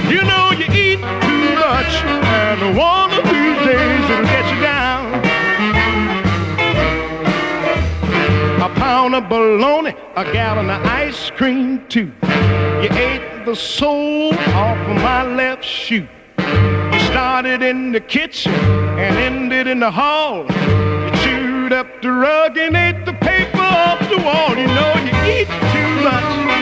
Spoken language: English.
You know you eat too much, and one of these days it'll get you down. A pound of bologna, a gallon of ice cream too. You ate the sole off of my left shoe. You started in the kitchen and ended in the hall. You chewed up the rug and ate the paper off the wall. You know you eat too much.